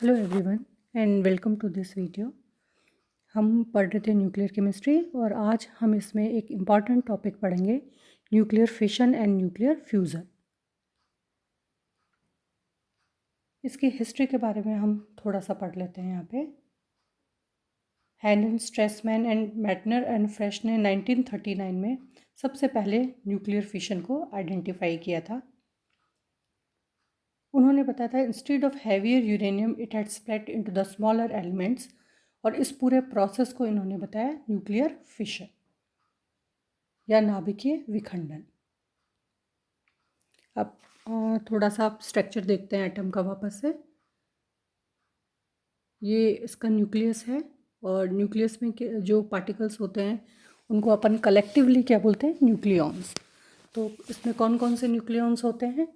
Hello everyone and welcome to this video. हम पढ़ रहे थे न्यूक्लियर केमिस्ट्री और आज हम इसमें एक इम्पॉर्टेंट टॉपिक पढ़ेंगे, nuclear fission and nuclear fusion. इसकी हिस्ट्री के बारे में हम थोड़ा सा पढ़ लेते हैं यहाँ पे। हैनन, स्ट्रेसमैन एंड मैटनर एंड फ्रेश ने 1939 में सबसे पहले न्यूक्लियर फिशन को आइडेंटिफाई किया था। उन्होंने बताया था instead of heavier uranium it had split into the smaller elements, और इस पूरे प्रोसेस को इन्होंने बताया न्यूक्लियर फिशन या नाभिकीय विखंडन। अब थोड़ा सा आप स्ट्रक्चर देखते हैं एटम का वापस से। ये इसका न्यूक्लियस है और न्यूक्लियस में जो पार्टिकल्स होते हैं उनको अपन कलेक्टिवली क्या बोलते हैं, न्यूक्लियॉन्स। तो इसमें कौन कौन से न्यूक्लियॉन्स होते हैं?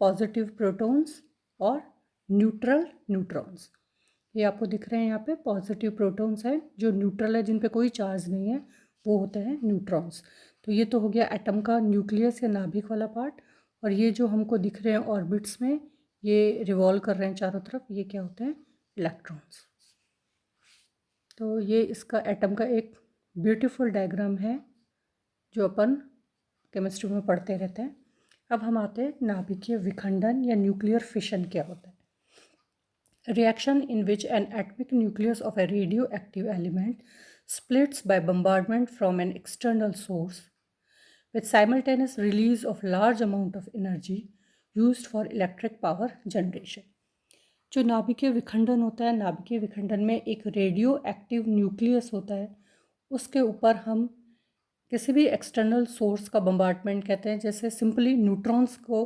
पॉजिटिव प्रोटॉन्स और न्यूट्रल न्यूट्रॉन्स। ये आपको दिख रहे हैं यहाँ पे। पॉजिटिव प्रोटॉन्स हैं जो न्यूट्रल है, जिन पे कोई चार्ज नहीं है, वो होते हैं न्यूट्रॉन्स। तो ये तो हो गया एटम का न्यूक्लियस या नाभिक वाला पार्ट। और ये जो हमको दिख रहे हैं ऑर्बिट्स में, ये रिवॉल्व कर रहे हैं चारों तरफ, ये क्या होते हैं? इलेक्ट्रॉन्स। तो ये इसका एटम का एक ब्यूटीफुल डायग्राम है जो अपन केमिस्ट्री में पढ़ते रहते हैं। अब हम आते हैं नाभिकीय विखंडन या न्यूक्लियर फिशन क्या होता है। Reaction in which an atomic nucleus of a radioactive element splits by bombardment from an external source with simultaneous release of large amount of energy used for electric power generation। जो नाभिकीय विखंडन होता है, नाभिकीय विखंडन में एक रेडियो एक्टिव न्यूक्लियस होता है, उसके ऊपर हम किसी भी एक्सटर्नल सोर्स का बम्बार्टमेंट कहते हैं। जैसे सिंपली न्यूट्रॉन्स को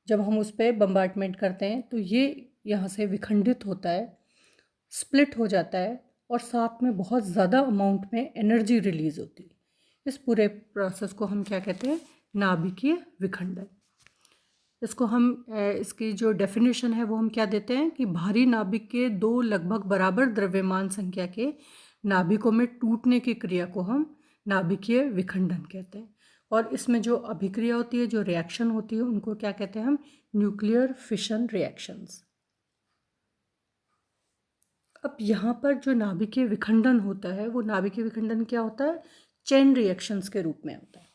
जब हम उस पर बम्बार्टमेंट करते हैं तो ये यहाँ से विखंडित होता है, स्प्लिट हो जाता है और साथ में बहुत ज़्यादा अमाउंट में एनर्जी रिलीज़ होती है। इस पूरे प्रोसेस को हम क्या कहते हैं? नाभिकीय विखंडन। इसको हम इसकी जो डेफिनेशन है वो हम क्या देते हैं कि भारी नाभिक के दो लगभग बराबर द्रव्यमान संख्या के नाभिकों में टूटने की क्रिया को हम नाभिकीय विखंडन कहते हैं। और इसमें जो अभिक्रिया होती है, जो रिएक्शन होती है, उनको क्या कहते हैं हम? Nuclear fission reactions. अब यहाँ पर जो नाभिकीय विखंडन होता है, वो नाभिकीय विखंडन क्या होता है? चेन रिएक्शंस के रूप में होता है।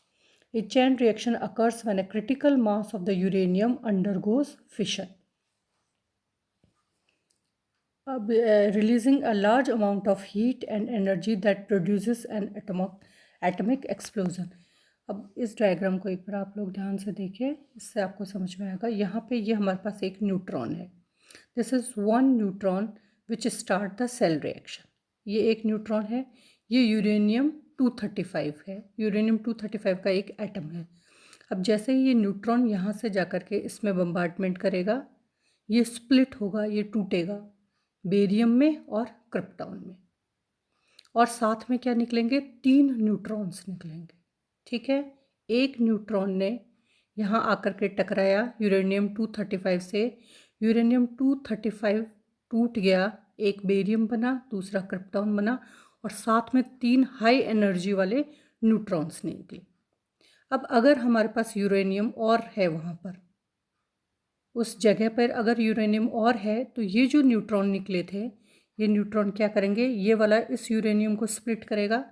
A chain reaction occurs when a critical mass of the uranium undergoes fission, releasing a large amount of heat and energy that produces an atomic explosion। अब इस डायग्राम को एक बार आप लोग ध्यान से देखिए, इससे आपको समझ में आएगा। यहाँ पे ये हमारे पास एक न्यूट्रॉन है। This is one neutron which start the cell reaction. ये एक न्यूट्रॉन है। ये यूरेनियम 235 है। यूरेनियम 235 का एक एटम है। अब जैसे ही ये न्यूट्रॉन यहाँ से जाकर के इसमें बम्बार्टमेंट करेगा, ये स्प्लिट होगा, ये टूटेगा बेरियम में और क्रिप्टॉन में, और साथ में क्या निकलेंगे? 3 न्यूट्रॉन्स निकलेंगे। ठीक है। एक न्यूट्रॉन ने यहाँ आकर के टकराया यूरेनियम 235 से। यूरेनियम 235 टूट गया, एक बेरियम बना, दूसरा क्रिप्टॉन बना, और साथ में 3 हाई एनर्जी वाले न्यूट्रॉन्स निकले। अब अगर हमारे पास यूरेनियम और है वहाँ पर, उस जगह पर अगर यूरेनियम और है, तो ये जो न्यूट्रॉन निकले थे, ये न्यूट्रॉन क्या करेंगे? ये वाला इस यूरेनियम को स्प्लिट करेगा,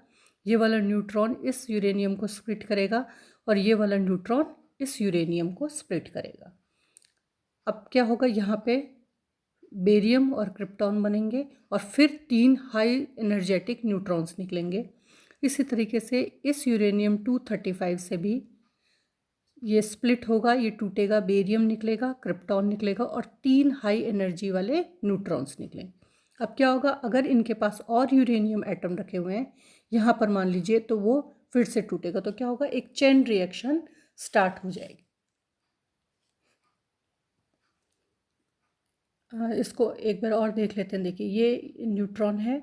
ये वाला न्यूट्रॉन इस यूरेनियम को स्प्लिट करेगा, और ये वाला न्यूट्रॉन इस यूरेनियम को स्प्लिट करेगा। अब क्या होगा? यहाँ पे बेरियम और क्रिप्टॉन बनेंगे और फिर 3 हाई एनर्जेटिक न्यूट्रॉन्स निकलेंगे। इसी तरीके से इस यूरेनियम 235 से भी ये स्प्लिट होगा, ये टूटेगा, बेरियम निकलेगा, क्रिप्टॉन निकलेगा और 3 हाई एनर्जी वाले न्यूट्रॉन्स निकलेंगे। अब क्या होगा? अगर इनके पास और यूरेनियम एटम रखे हुए हैं यहाँ पर मान लीजिए, तो वो फिर से टूटेगा। तो क्या होगा? एक चेन रिएक्शन स्टार्ट हो जाएगी। इसको एक बार और देख लेते हैं। देखिए, ये न्यूट्रॉन है,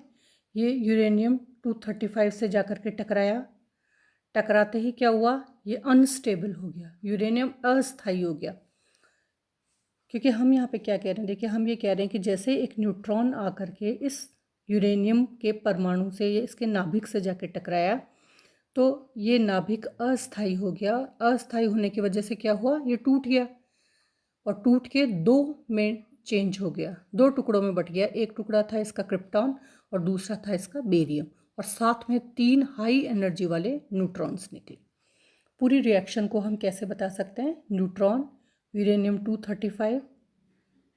ये यूरेनियम 235 से जाकर के टकराया। टकराते ही क्या हुआ? ये अनस्टेबल हो गया, यूरेनियम अस्थायी हो गया। क्योंकि हम यहाँ पे क्या कह रहे हैं? देखिए, हम ये कह रहे हैं कि जैसे एक न्यूट्रॉन आकर के इस यूरेनियम के परमाणु से या इसके नाभिक से जाके टकराया, तो ये नाभिक अस्थायी हो गया। अस्थायी होने की वजह से क्या हुआ? ये टूट गया, और टूट के 2 में चेंज हो गया, दो टुकड़ों में बट गया। एक टुकड़ा था इसका क्रिप्टॉन और दूसरा था इसका बेरियम, और साथ में 3 हाई एनर्जी वाले न्यूट्रॉन्स निकले। पूरी रिएक्शन को हम कैसे बता सकते हैं? न्यूट्रॉन, यूरेनियम 235,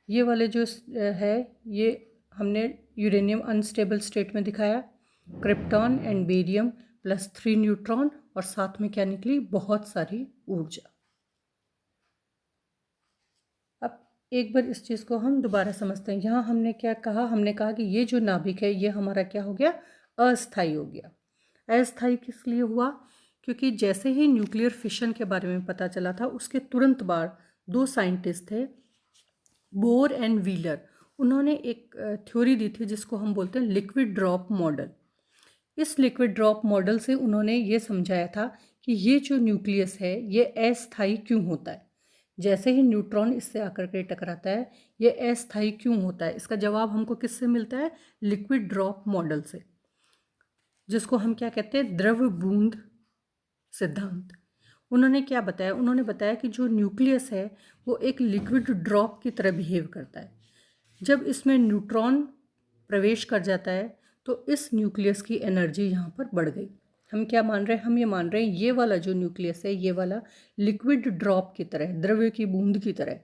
ये वाले जो है ये हमने यूरेनियम अनस्टेबल स्टेट में दिखाया, krypton and barium plus 3 neutron, और साथ में क्या निकली? बहुत सारी ऊर्जा। अब एक बार इस चीज़ को हम दोबारा समझते हैं। यहाँ हमने क्या कहा? हमने कहा कि ये जो नाभिक है ये हमारा क्या हो गया? अस्थायी हो गया। अस्थायी किस लिए हुआ? क्योंकि जैसे ही न्यूक्लियर फिशन के बारे में पता चला था उसके तुरंत बाद 2 साइंटिस्ट थे, बोर एंड व्हीलर। उन्होंने एक थ्योरी दी थी जिसको हम बोलते हैं लिक्विड ड्रॉप मॉडल। इस लिक्विड ड्रॉप मॉडल से उन्होंने ये समझाया था कि ये जो न्यूक्लियस है ये अस्थायी क्यों होता है। जैसे ही न्यूट्रॉन इससे आकर के टकराता है ये अस्थायी क्यों होता है, इसका जवाब हमको किससे मिलता है? लिक्विड ड्रॉप मॉडल से, जिसको हम क्या कहते हैं? द्रव बूंद सिद्धांत। उन्होंने क्या बताया? उन्होंने बताया कि जो न्यूक्लियस है वो एक लिक्विड ड्रॉप की तरह बिहेव करता है। जब इसमें न्यूट्रॉन प्रवेश कर जाता है तो इस न्यूक्लियस की एनर्जी यहाँ पर बढ़ गई। हम क्या मान रहे हैं? हम ये मान रहे हैं ये वाला जो न्यूक्लियस है ये वाला लिक्विड ड्रॉप की तरह, द्रव्य की बूंद की तरह।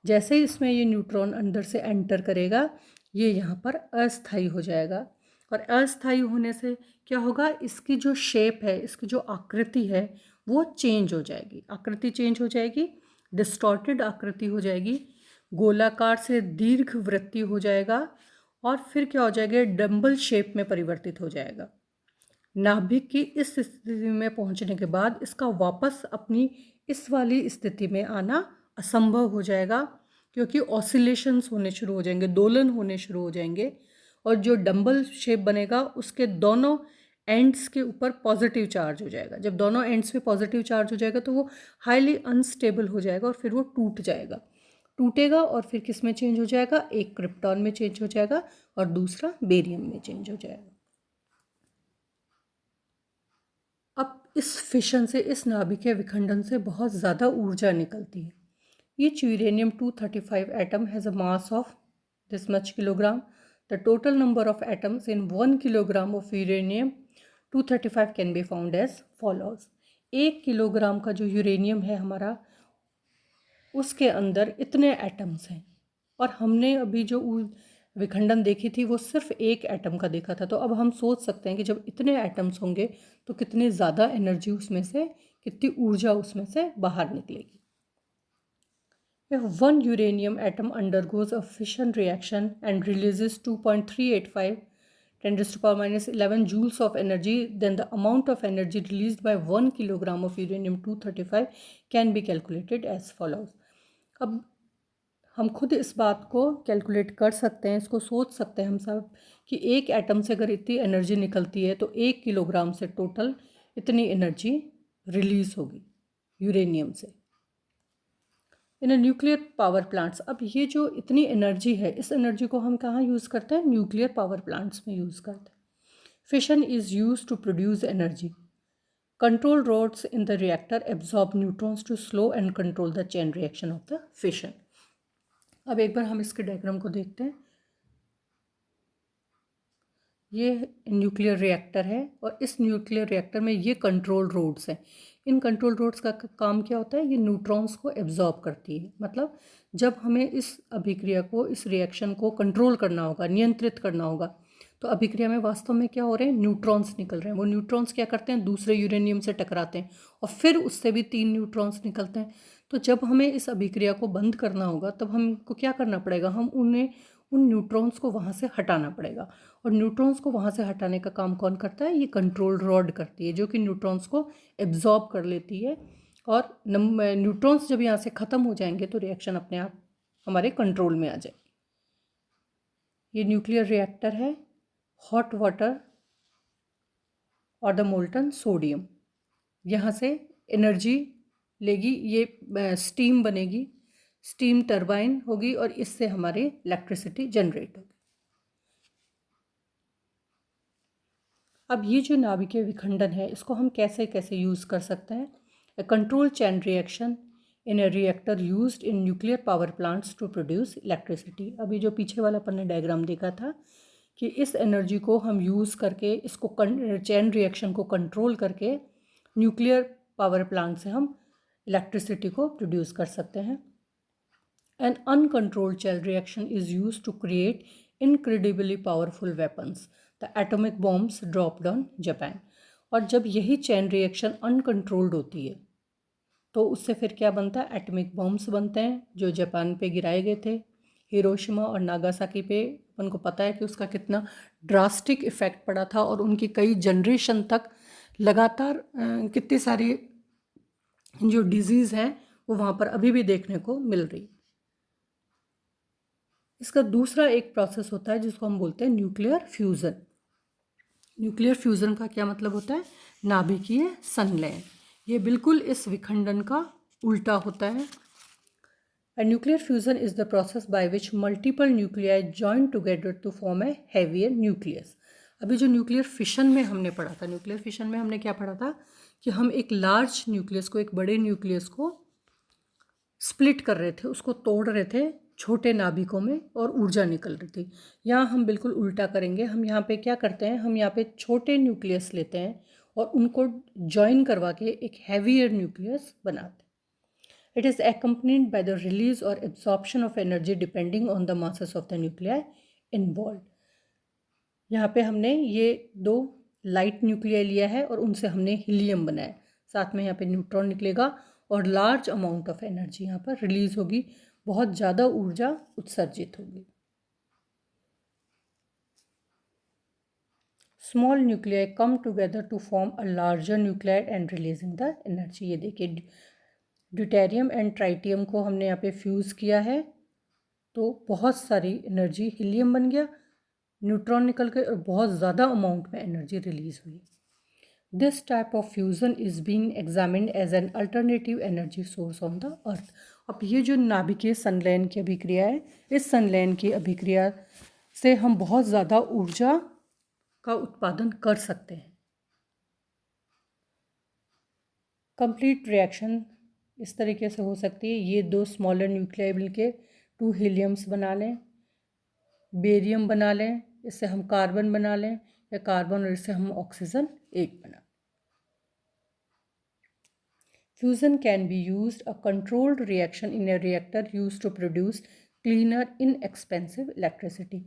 जैसे ही इसमें ये न्यूट्रॉन अंदर से एंटर करेगा ये यहाँ पर अस्थायी हो जाएगा, और अस्थायी होने से क्या होगा? इसकी जो शेप है, इसकी जो आकृति है वो चेंज हो जाएगी। आकृति चेंज हो जाएगी, डिस्टॉर्टेड आकृति हो जाएगी, गोलाकार से दीर्घ वृत्तीय हो जाएगा, और फिर क्या हो जाएगा? डंबल शेप में परिवर्तित हो जाएगा। नाभिक की इस स्थिति में पहुंचने के बाद इसका वापस अपनी इस वाली स्थिति में आना असंभव हो जाएगा, क्योंकि ऑसिलेशंस होने शुरू हो जाएंगे, दोलन होने शुरू हो जाएंगे, और जो डंबल शेप बनेगा उसके दोनों एंड्स के ऊपर पॉजिटिव चार्ज हो जाएगा। जब दोनों एंड्स पे पॉजिटिव चार्ज हो जाएगा तो वो हाईली अनस्टेबल हो जाएगा और फिर वो टूट जाएगा, टूटेगा और फिर किस में चेंज हो जाएगा? एक क्रिप्टॉन में चेंज हो जाएगा और दूसरा बेरियम में चेंज हो जाएगा। अब इस फिशन से, इस नाभिकीय विखंडन से बहुत ज़्यादा ऊर्जा निकलती है। Each uranium 235 atom has a mass of this much kilogram. The total number of atoms in 1 kilogram of uranium 235 can be found as follows. 1 kilogram का जो यूरेनियम है हमारा, उसके अंदर इतने एटम्स हैं, और हमने अभी जो विखंडन देखी थी वो सिर्फ एक एटम का देखा था। तो अब हम सोच सकते हैं कि जब इतने एटम्स होंगे तो कितनी ज़्यादा एनर्जी उसमें से, कितनी ऊर्जा उसमें से बाहर निकलेगी। If one uranium atom undergoes a fission reaction and releases 2.385 10 raised to power minus 11 joules of energy, then the amount of energy released by 1 kilogram of uranium 235 can be calculated as follows. अब हम खुद इस बात को calculate कर सकते हैं, इसको सोच सकते हैं हम सब कि एक एटम से अगर इतनी एनर्जी निकलती है तो 1 किलोग्राम से टोटल इतनी एनर्जी रिलीज होगी यूरेनियम से। इन न्यूक्लियर पावर प्लांट्स, अब ये जो इतनी एनर्जी है इस एनर्जी को हम कहाँ यूज़ करते हैं? न्यूक्लियर पावर प्लांट्स में यूज़ करते हैं। Fission is use to produce energy. Control rods in the reactor absorb neutrons to slow and control the chain reaction of the fission. अब एक बार हम इसके डायग्राम को देखते हैं। ये न्यूक्लियर रिएक्टर है और इस न्यूक्लियर रिएक्टर में ये कंट्रोल रोड्स हैं। इन कंट्रोल रोड्स का काम क्या होता है? ये न्यूट्रॉन्स को एब्जॉर्ब करती है। मतलब जब हमें इस अभिक्रिया को, इस रिएक्शन को कंट्रोल करना होगा, नियंत्रित करना होगा, तो अभिक्रिया में वास्तव में क्या हो रहे हैं? न्यूट्रॉन्स निकल रहे हैं। वो न्यूट्रॉन्स क्या करते हैं? दूसरे यूरेनियम से टकराते हैं और फिर उससे भी 3 न्यूट्रॉन्स निकलते हैं। तो जब हमें इस अभिक्रिया को बंद करना होगा तब हमको क्या करना पड़ेगा? हम उन न्यूट्रॉन्स को वहाँ से हटाना पड़ेगा। और न्यूट्रॉन्स को वहाँ से हटाने का काम कौन करता है? ये कंट्रोल रॉड करती है, जो कि न्यूट्रॉन्स को एब्जॉर्ब कर लेती है। और न्यूट्रॉन्स जब यहाँ से ख़त्म हो जाएंगे तो रिएक्शन अपने आप हमारे कंट्रोल में आ जाएगी। ये न्यूक्लियर रिएक्टर है। हॉट वाटर और द मोल्टन सोडियम यहाँ से एनर्जी लेगी, ये स्टीम बनेगी, स्टीम टरबाइन होगी और इससे हमारी इलेक्ट्रिसिटी जनरेट होगी। अब ये जो नाभिकीय विखंडन है इसको हम कैसे कैसे यूज़ कर सकते हैं? A control chain reaction in a reactor used in nuclear power plants to produce electricity. अभी जो पीछे वाला अपन ने डायग्राम देखा था कि इस एनर्जी को हम यूज़ करके इसको चेन रिएक्शन को कंट्रोल करके न्यूक्लियर पावर प्लांट से हम इलेक्ट्रिसिटी को प्रोड्यूस कर सकते हैं। An uncontrolled chain reaction is use to create incredibly powerful weapons, the atomic bombs dropped on Japan. और जब यही चेन रिएक्शन अनकंट्रोल्ड होती है तो उससे फिर क्या बनता है, एटॉमिक बॉम्ब्स बनते हैं जो जापान पे गिराए गए थे। हिरोशिमा और नागासाकी पे अपन को पता है कि उसका कितना ड्रास्टिक इफ़ेक्ट पड़ा था और उनकी कई जनरेशन तक लगातार कितनी सारी जो डिजीज़ हैं वो वहाँ पर अभी भी देखने को मिल रही। इसका दूसरा एक प्रोसेस होता है जिसको हम बोलते हैं न्यूक्लियर फ्यूज़न। न्यूक्लियर फ्यूज़न का क्या मतलब होता है, नाभिकीय संलयन। ये बिल्कुल इस विखंडन का उल्टा होता है। A nuclear fusion is the process by which multiple nuclei join together to form a heavier nucleus. अभी जो न्यूक्लियर फिशन में हमने पढ़ा था, न्यूक्लियर फिशन में हमने क्या पढ़ा था कि हम एक लार्ज न्यूक्लियस को, एक बड़े न्यूक्लियस को स्प्लिट कर रहे थे, उसको तोड़ रहे थे छोटे नाभिकों में और ऊर्जा निकल रही थी। यहाँ हम बिल्कुल उल्टा करेंगे। हम यहाँ पे क्या करते हैं, हम यहाँ पे छोटे न्यूक्लियस लेते हैं और उनको जॉइन करवा के एक हैवियर न्यूक्लियस बनाते हैं। It is accompanied by the release or absorption of energy depending on the masses of the nuclei involved. यहाँ पे हमने ये दो लाइट न्यूक्लियाई लिया है और उनसे हमने हीलियम बनाया, साथ में यहाँ पे न्यूट्रॉन निकलेगा और लार्ज अमाउंट ऑफ एनर्जी यहाँ पर रिलीज होगी, बहुत ज़्यादा ऊर्जा उत्सर्जित होगी। Small nuclei come together to form a larger nuclide and releasing the energy. ये देखिए ड्यूटेरियम एंड ट्राइटियम को हमने यहाँ पे फ्यूज़ किया है तो बहुत सारी एनर्जी, हीलियम बन गया, न्यूट्रॉन निकल गए और बहुत ज़्यादा अमाउंट में एनर्जी रिलीज हुई। This type of fusion is being examined as an alternative energy source on the earth. अब ये जो नाभिकीय संलयन की अभिक्रिया है, इस संलयन की अभिक्रिया से हम बहुत ज़्यादा ऊर्जा का उत्पादन कर सकते हैं। कंप्लीट रिएक्शन इस तरीके से हो सकती है, ये दो स्मॉलर न्यूक्लियाई मिलके 2 हीलियम्स बना लें, बेरियम बना लें, इससे हम कार्बन बना लें, या कार्बन और इससे हम ऑक्सीजन 1 बना। Fusion can be used a controlled reaction in a reactor used to produce cleaner inexpensive electricity.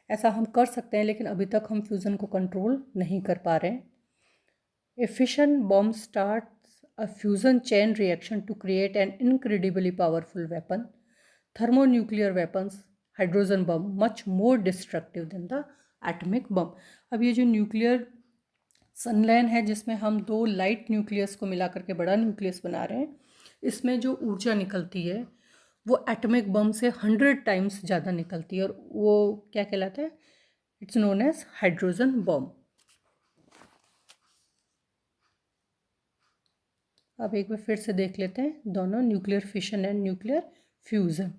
ऐसा हम कर सकते हैं लेकिन अभी तक हम फ्यूजन को कंट्रोल नहीं कर पा रहे हैं। A fission bomb start a fusion chain reaction to create an incredibly powerful weapon. Thermonuclear weapons, hydrogen bomb, much more destructive than the atomic bomb. अब ये जो न्यूक्लियर संलयन है जिसमें हम दो लाइट न्यूक्लियस को मिला करके बड़ा न्यूक्लियस बना रहे हैं, इसमें जो ऊर्जा निकलती है वो एटॉमिक बम से 100 टाइम्स ज़्यादा निकलती है और वो क्या कहलाता है, it's known as hydrogen bomb. अब एक बार फिर से देख लेते हैं दोनों, nuclear fission and nuclear fusion.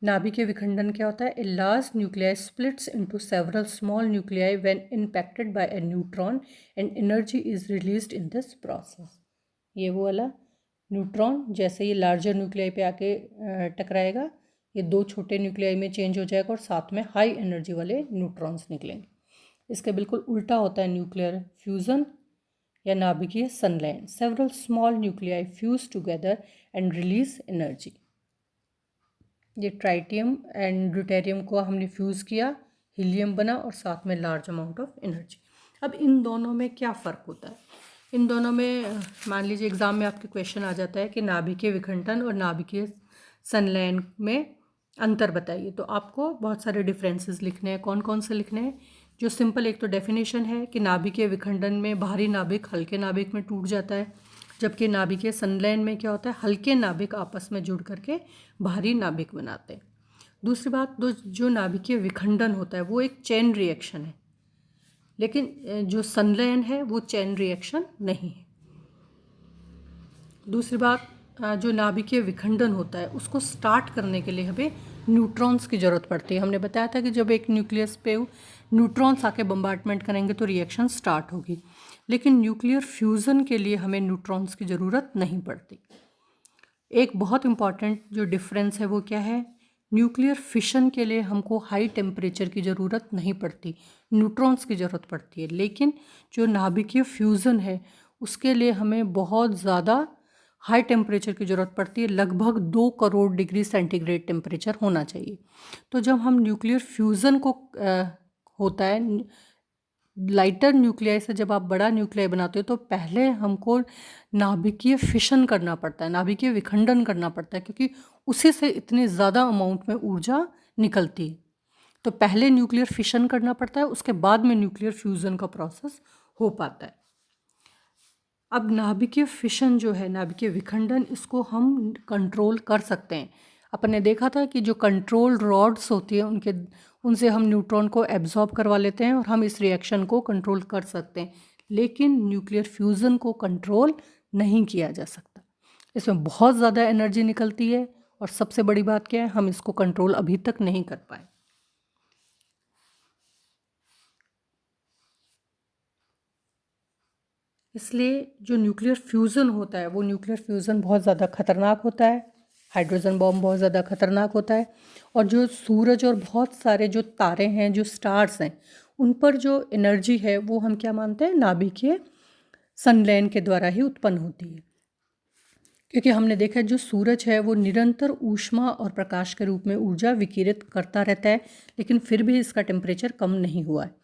नाभिकीय विखंडन क्या होता है, a large nuclei splits into several small nuclei when impacted by a neutron and energy is released in this process. ये वो वाला न्यूट्रॉन जैसे ये लार्जर न्यूक्लियाई पे आके टकराएगा, ये दो छोटे न्यूक्लियाई में चेंज हो जाएगा और साथ में हाई एनर्जी वाले न्यूट्रॉन्स निकलेंगे। इसके बिल्कुल उल्टा होता है न्यूक्लियर फ्यूजन या नाभिकीय संलयन। Several small nuclei fuse together and release energy. ये ट्राइटियम एंड ड्यूटेरियम को हमने फ्यूज़ किया, हीलियम बना और साथ में लार्ज अमाउंट ऑफ एनर्जी। अब इन दोनों में क्या फ़र्क होता है, इन दोनों में मान लीजिए एग्ज़ाम में आपके क्वेश्चन आ जाता है कि नाभिकीय विखंडन और नाभिकीय संलयन में अंतर बताइए, तो आपको बहुत सारे डिफरेंसेस लिखने हैं। कौन कौन से लिखने हैं, जो सिंपल एक तो डेफिनेशन है कि नाभिकीय विखंडन में बाहरी नाभिक हल्के नाभिक में टूट जाता है, जबकि नाभिकीय संलयन में क्या होता है, हल्के नाभिक आपस में जुड़ करके भारी नाभिक बनाते हैं। दूसरी बात, जो नाभिकीय विखंडन होता है वो एक चेन रिएक्शन है, लेकिन जो संलयन है वो चेन रिएक्शन नहीं है। दूसरी बात, जो नाभिकीय विखंडन होता है उसको स्टार्ट करने के लिए हमें न्यूट्रॉन्स की ज़रूरत पड़ती है। हमने बताया था कि जब एक न्यूक्लियस पे न्यूट्रॉन्स आके बम्बार्टमेंट करेंगे तो रिएक्शन स्टार्ट होगी, लेकिन न्यूक्लियर फ्यूज़न के लिए हमें न्यूट्रॉन्स की ज़रूरत नहीं पड़ती। एक बहुत इम्पॉर्टेंट जो डिफरेंस है वो क्या है, न्यूक्लियर फिशन के लिए हमको हाई टेम्परेचर की ज़रूरत नहीं पड़ती, न्यूट्रॉन्स की ज़रूरत पड़ती है। लेकिन जो नाभिकीय फ्यूज़न है उसके लिए हमें बहुत ज़्यादा हाई टेम्परेचर की ज़रूरत पड़ती है, लगभग 2 करोड़ डिग्री सेंटीग्रेड टेम्परेचर होना चाहिए। तो जब हम न्यूक्लियर फ्यूज़न को होता है लाइटर न्यूक्लियाई से, जब आप बड़ा न्यूक्लियाई बनाते हो तो पहले हमको नाभिकीय फिशन करना पड़ता है, नाभिकीय विखंडन करना पड़ता है, क्योंकि उसी से इतने ज़्यादा अमाउंट में ऊर्जा निकलती है। तो पहले न्यूक्लियर फिशन करना पड़ता है, उसके बाद में न्यूक्लियर फ्यूज़न का प्रोसेस हो पाता है। अब नाभिकीय फिशन जो है, नाभिकीय विखंडन, इसको हम कंट्रोल कर सकते हैं। अपन ने देखा था कि जो कंट्रोल रॉड्स होती है उनसे हम न्यूट्रॉन को एब्जॉर्ब करवा लेते हैं और हम इस रिएक्शन को कंट्रोल कर सकते हैं। लेकिन न्यूक्लियर फ्यूज़न को कंट्रोल नहीं किया जा सकता, इसमें बहुत ज़्यादा एनर्जी निकलती है और सबसे बड़ी बात क्या है, हम इसको कंट्रोल अभी तक नहीं कर पाए। इसलिए जो न्यूक्लियर फ्यूज़न होता है वो न्यूक्लियर फ्यूज़न बहुत ज़्यादा खतरनाक होता है, हाइड्रोजन बॉम्ब बहुत ज़्यादा खतरनाक होता है। और जो सूरज और बहुत सारे जो तारे हैं, जो स्टार्स हैं, उन पर जो एनर्जी है वो हम क्या मानते हैं, नाभिकीय संलयन के द्वारा ही उत्पन्न होती है। क्योंकि हमने देखा है जो सूरज है वो निरंतर ऊष्मा और प्रकाश के रूप में ऊर्जा विकिरित करता रहता है, लेकिन फिर भी इसका टेम्परेचर कम नहीं हुआ है।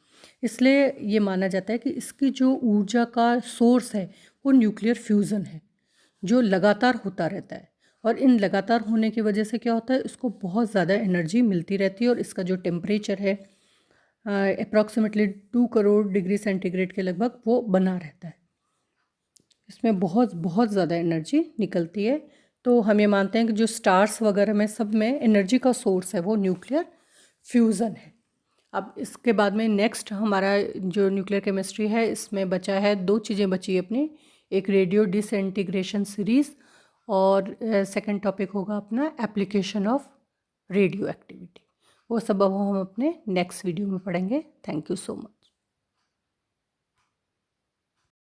इसलिए ये माना जाता है कि इसकी जो ऊर्जा का सोर्स है वो न्यूक्लियर फ्यूज़न है, जो लगातार होता रहता है। और इन लगातार होने की वजह से क्या होता है, इसको बहुत ज़्यादा एनर्जी मिलती रहती है और इसका जो टेम्परेचर है अप्रॉक्सीमेटली 2 करोड़ डिग्री सेंटीग्रेड के लगभग वो बना रहता है। इसमें बहुत बहुत ज़्यादा एनर्जी निकलती है। तो हम ये मानते हैं कि जो स्टार्स वगैरह में सब में एनर्जी का सोर्स है वो न्यूक्लियर फ्यूज़न है। अब इसके बाद में नेक्स्ट हमारा जो न्यूक्लियर केमिस्ट्री है, इसमें बचा है 2 चीज़ें बची अपनी, एक रेडियो डिसइंटीग्रेशन सीरीज़ और सेकंड टॉपिक होगा अपना एप्लीकेशन ऑफ रेडियो एक्टिविटी। वो सब अब हम अपने नेक्स्ट वीडियो में पढ़ेंगे। Thank you so much.